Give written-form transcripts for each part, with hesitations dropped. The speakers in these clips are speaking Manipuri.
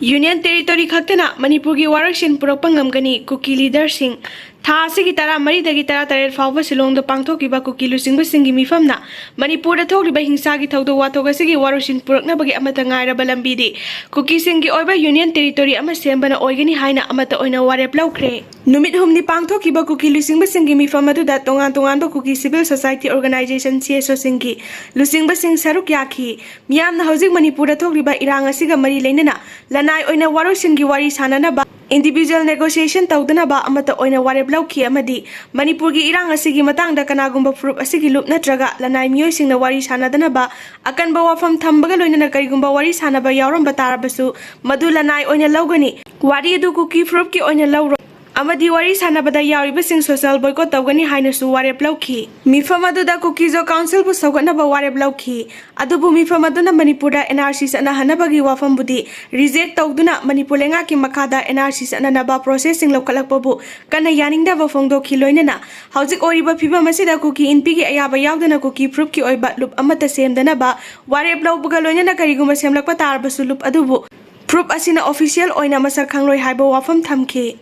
Union Territory Khaktana, Manipurgi Warashin Puropangam Kuki leadersing. Tha Sigitara Marida Gitara Falva Silong the Pangtoki Bakuki losing Singi Mifamna. Manipur the Togi by Hinsagi Todo Watogasi Warashin Puroknabagi Amatangara Balambidi. Kuki Singi Oba Union Territory Amasembana Oigani Haina Amata Oina Ware Blokre. Numit whom the Pangtoki Bakuki losing Singi Mifamadu that Tongan Kuki Civil Society Organization CSO Singi. Losing Basing Sarukyaki. Miam the housing Manipur the Togi by Iranga Siga Mari Lenina. Lanai Oina Warashin Giwari Sanana. Individual negotiation taudana ba amata oina ware blauki amadi Manipurgi irang asigi matangda kanagumba proof asigi lup natraga lanai miyoi singna wari sanadana ba akan ba wafam thambaga loinana karigumba wari sanaba yauramba tarabasu madu lanai oina laugani wari edu kuki proof ki oina lauro amadi wari sanabada yauriba sing social boycott tawgani hainasu ware blauki mifamadu da kukizo council bu sogana ba ware blauki adubu mifamadu na Manipura NRC sana hanabagi wafam budi reject tawduna Manipur lenga ki makada NRC sana naba processing lokalakpabu kana yaningda wafongdo khiloinana hauzik oriba phiba masida kuki inpi gi ayaba yaudana kuki proof ki oiba loop amata semdana ba ware blau buga loinana kariguma semlakpa tarbasu loop adubu proof asina official oina masak khangloi haiba wafam thamki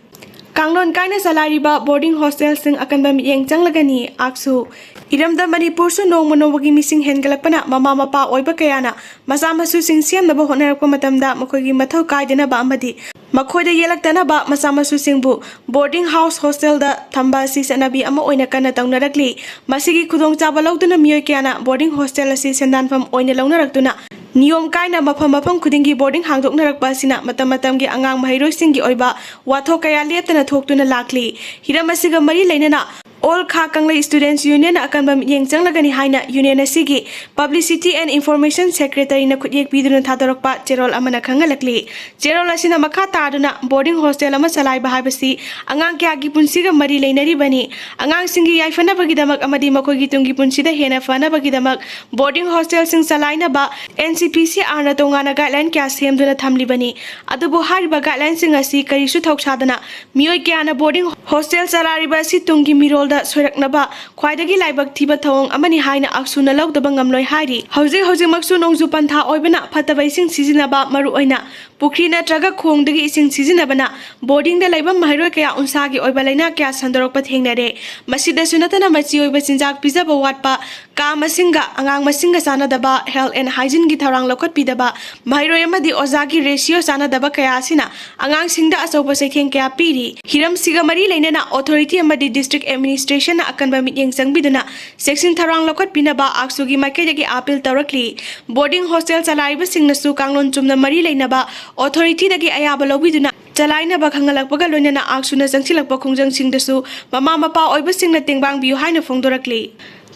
Kanglon kaina salariba boarding hostel sing akan ba miyeng changlagani aksu iramda Manipur su nong manowagi missing hengalakpana mama mapa oiba kayana masamasu sing siam na ba honarakpa matamda makogi mathau kaidana ba amadi makhoida yelaktana ba masamasu singbu boarding house hostel da thamba si sanabi ama oina kana tawnarakli masigi khudong chaba lauduna miyoi kayana boarding hostel asi sendanfam oina launaraktuna Niyom kaina mapam khudingi boarding hangdoknarakpa sina matam-matamgi angang mahairoisingi oiba wathok kaya leptana thoktuna lakli hiramasiga mari leinana All Kha Kanglei Students Union akan bam yeng changlagani haina union asigi Publicity and Information Secretary na khudyek piduna thadorokpa cherol amana khangalakli cherol asina makha taduna boarding hostel ama salaiba habasi angang kyagi punsiga mari leinari bani angang singi yaifana bagidamak amadi makogi tungi punsida hena fana bagidamak boarding hostel sing salaina ba NCPC arna tongana guideline kya semduna thamli bani adubu hariba guideline sing asi karisu thoksadana miyoi kyana boarding hostel salariba si tungi mirol soiraknaba khwaidagi laibak thiba thawong amani haina aksuna laudaba ngamloi hairi hauji maksu nongju pantha oibana phatabai sing sizinaba maru oina pukri natraga khongdagi ising sizinabana boarding da laibam mahairoi kaya unsagi oiba laina kya sandorokpa thengnare masida sunatana machi oiba sinjak pizaba watpa ka masinga angang masinga sanadaba health and hygiene gi tharang lokot pidaba mahairoi amadi ozagi ratio sanadaba kaya sina angang singda asoba sekheng kaya piri hiram siga mari leinana authority amadi district administration na akan ba mityeng sangbiduna section tharang lokot pinaba aksugi maikejagi appeal tawrakli boarding hostel salaiba singnasu kanglon chumna mari leinaba authority dagi ayaba lobiduna chalaina ba khangalakpaga loinana aksuna jangsilakpa khongjang singdasu mama mapa oiba singna tengbang biu haina phongdorakli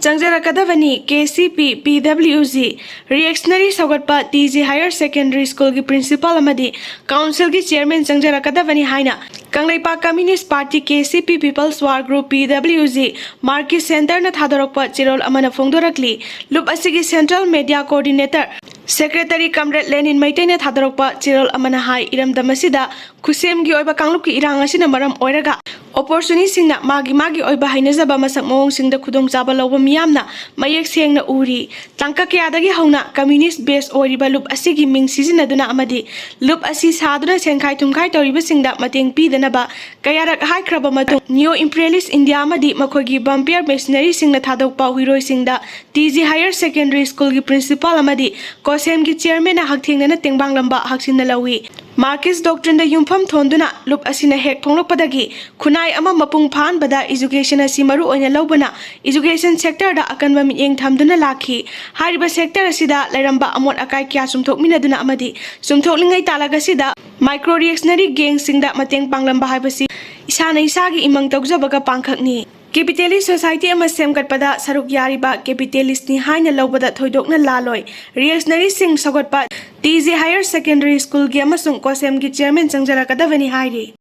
Jangjarakadavani KCP PWZ Reactionary Sogatpa TG Higher Secondary School ki Principal Amadi Council ki Chairman Jangjarakadavani Haina Kanglaipa Communist Party KCP People's War Group PWZ Market Center na thadorokpa chirol amana phongdorakli Lup asigi Central Media Coordinator Secretary Comrade Lenin Maitena thadorokpa chirol amana hai iramda masida khusem gi oiba kanglup ki irang asina maram oiraga opportunity singna magi oiba hainazaba masak mawong singda khudong chaba lawba miyamna mayek sengna uri tangka kyadagi hauna communist base oiriba loop asigi ming sizinaduna amadi loop asi saduna sengkhai thumkhai toriba singda mateng pidana ba kayarak haikraba matung neo imperialist India amadi makhogi vampire missionary singna thadokpa huiroi singda TG Higher Secondary School ki principal amadi kosem ki chairman na hakthengna tengbang lamba haksinna lawi Marcus Doctrine da yumpham thonduna loop asina hek phonglokpadagi khunai ama mapung phan bada education asi maru oina lobana education sector da akanba miyeng thamduna lakhi hariba sector asida lairamba amot akai kya sumthokminaduna amadi sumthoklingai talaga sida micro reactionary gang singda mateng panglamba haibasi isana isagi imang tawjabaga pangkhakni Capitalist Society ama semgatpada saruk yariba capitalist ni haina lobada thoidokna laloi reactionary sing sogatpa TG Higher Secondary School gi amasung kosem gi chairman Jangjarakadavani hairi